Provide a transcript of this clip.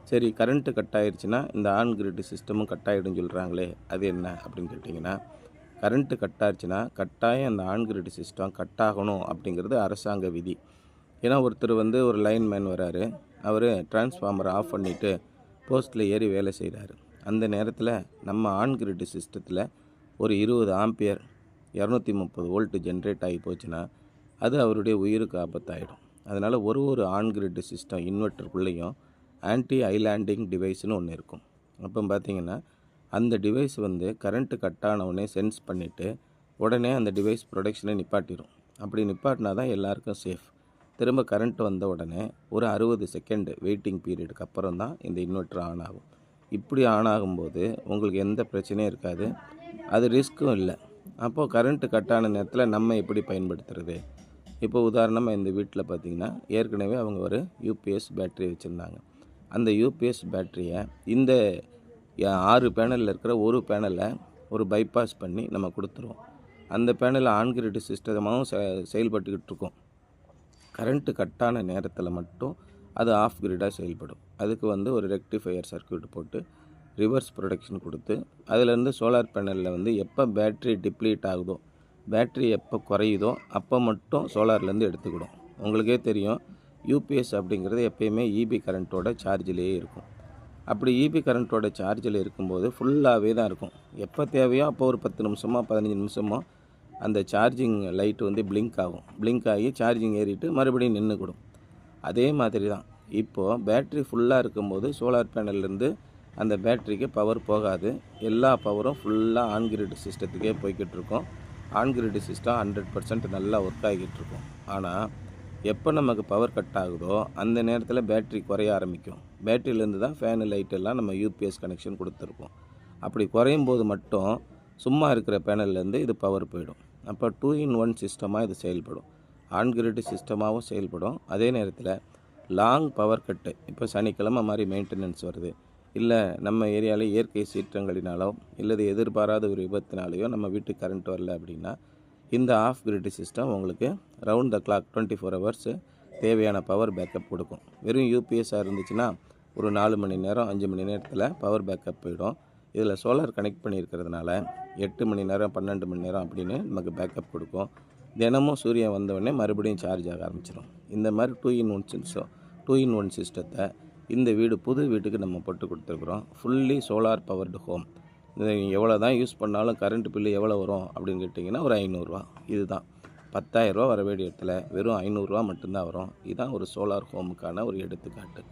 சரி current cut ஆயிடுச்சுன்னா இந்த ஆன் கிரிட் சிஸ்டமும் கட் ஆகிடும்னு சொல்கிறாங்களே அது என்ன அப்படின்னு கேட்டிங்கன்னா, கரண்ட்டு கட் ஆச்சுன்னா கட்டாயம் அந்த ஆன் கிரிட் சிஸ்டம் கட் ஆகணும் அப்படிங்கிறது அரசாங்க விதி. ஏன்னா ஒருத்தர் வந்து ஒரு லைன்மேன் வராரு, அவர் டிரான்ஸ்ஃபார்மரை ஆஃப் பண்ணிவிட்டு போஸ்ட்டில் ஏறி வேலை செய்கிறாரு. அந்த நேரத்தில் நம்ம ஆன் கிரிட் சிஸ்டத்தில் ஒரு 20 ஆம்பியர் 230 வோல்ட் ஜென்ரேட் ஆகி போச்சுன்னா அது அவருடைய உயிருக்கு ஆபத்தாயிடும். அதனால் ஒரு ஆன் கிரிட் சிஸ்டம் இன்வெர்ட்டருக்குள்ளேயும் ஆன்டி ஐலாண்டிங் டிவைஸ்னு ஒன்று இருக்கும். அப்போ பார்த்திங்கன்னா அந்த டிவைஸ் வந்து கரண்ட்டு கட் ஆனவுடனே சென்ஸ் பண்ணிவிட்டு உடனே அந்த டிவைஸ் ப்ரொடக்ஷனை நிப்பாட்டிடும். அப்படி நிப்பாட்டினா தான் எல்லாருக்கும் சேஃப். திரும்ப கரண்ட் வந்த உடனே ஒரு 60 செகண்ட் வெயிட்டிங் பீரியடுக்கு அப்புறம் தான் இந்த இன்வெர்ட்டர் ஆன் ஆகும். இப்படி ஆன் ஆகும்போது உங்களுக்கு எந்த பிரச்சனையும் இருக்காது, அது ரிஸ்க்கும் இல்லை. அப்போது கரண்ட்டு கட் ஆன நேரத்தில் நம்ம எப்படி பயன்படுத்துறது? இப்போ உதாரணமாக இந்த வீட்டில் பார்த்திங்கன்னா ஏற்கனவே அவங்க ஒரு யூபிஎஸ் பேட்ரி வச்சுருந்தாங்க. அந்த யூபிஎஸ் பேட்டரியை இந்த 6 பேனலில் இருக்கிற ஒரு பேனலை ஒரு பைபாஸ் பண்ணி நம்ம கொடுத்துருவோம். அந்த பேனலில் ஆன் கிரிட் சிஸ்டமாகவும் செயல்பட்டுக்கிட்டு இருக்கும். கரண்ட்டு கட்டான நேரத்தில் மட்டும் அது ஆஃப் கிரிடாக செயல்படும். அதுக்கு வந்து ஒரு ரெக்டிஃபையர் சர்க்யூட் போட்டு ரிவர்ஸ் ப்ரொடக்ஷன் கொடுத்து அதிலேருந்து சோலார் பேனலில் வந்து எப்போ பேட்ரி டிப்ளீட் ஆகுதோ, பேட்ரி எப்போ குறையுதோ அப்போ மட்டும் சோலார்லேருந்து எடுத்துக்கிடும். உங்களுக்கே தெரியும், யூபிஎஸ் அப்படிங்கிறது எப்பயுமே இபி கரண்ட்டோட சார்ஜிலேயே இருக்கும். அப்படி இபி கரண்ட்டோட சார்ஜில் இருக்கும்போது ஃபுல்லாகவே தான் இருக்கும். எப்போ தேவையோ அப்போ ஒரு 10 நிமிஷமோ 15 நிமிஷமோ அந்த சார்ஜிங் லைட் வந்து பிளிங்க் ஆகும். பிளிங்க் ஆகி சார்ஜிங் ஏறிட்டு மறுபடியும் நின்றுக்கிடும். அதே மாதிரி தான் இப்போது பேட்ரி ஃபுல்லாக இருக்கும்போது சோலார் பேனல்லேருந்து அந்த பேட்ரிக்கு பவர் போகாது. எல்லா பவரும் ஃபுல்லாக ஆன் கிரிட் சிஸ்டத்துக்கே போய்கிட்டு இருக்கும். ஆன் கிரிட் சிஸ்டம் 100% நல்லா ஒர்க் ஆகிக்கிட்டு இருக்கும். ஆனால் எப்போ நமக்கு பவர் கட் ஆகுதோ அந்த நேரத்தில் பேட்ரி குறைய ஆரம்பிக்கும். பேட்டரியிலேருந்து தான் ஃபேனு லைட்டெல்லாம் நம்ம யூபிஎஸ் கனெக்ஷன் கொடுத்துருக்கோம். அப்படி குறையும் போது மட்டும் சும்மா இருக்கிற பேனல்லேருந்து இது பவர் போயிடும். அப்போ 2 in 1 சிஸ்டமாக இது செயல்படும். ஆன் கிரிட் சிஸ்டமாகவும் செயல்படும். அதே நேரத்தில் லாங் பவர் கட்டு, இப்போ சனிக்கிழமை மாதிரி மெயின்டெனன்ஸ் வருது, இல்லை நம்ம ஏரியாவில் இயற்கை சீற்றங்களினாலோ இல்லது எதிர்பாராத ஒரு விபத்தினாலேயோ நம்ம வீட்டுக்கு கரண்ட் வரல அப்படின்னா இந்த ஆஃப் கிரிட் சிஸ்டம் உங்களுக்கு ரவுண்ட் த கிளாக் 24 ஹவர்ஸ் தேவையான பவர் பேக்கப் கொடுக்கும். வெறும் யூபிஎஸ்ஸாக இருந்துச்சுன்னா ஒரு 4 மணி நேரம் 5 மணி நேரத்தில் பவர் பேக்கப் போயிடும். இதில் சோலார் கனெக்ட் பண்ணியிருக்கிறதுனால 8 மணி நேரம் 12 மணி நேரம் அப்படின்னு நமக்கு பேக்கப் கொடுக்கும். தினமும் சூரியன் வந்தவுடனே மறுபடியும் சார்ஜ் ஆக ஆரம்பிச்சிடும். இந்த மாதிரி 2 in 1 சிஸ்டத்தை இந்த புது வீட்டுக்கு நம்ம போட்டு கொடுத்துருக்குறோம். Fully solar powered home. இதை எவ்வளோ தான் யூஸ் பண்ணாலும் கரண்ட் பில்லு எவ்வளோ வரும் அப்படின்னு கேட்டிங்கன்னா ஒரு 500 இதுதான். 10,000 வர வேண்டிய இடத்துல வெறும் 500 மட்டும்தான் வரும். இதுதான் ஒரு சோலார் ஹோமுக்கான ஒரு எடுத்துக்காட்டு.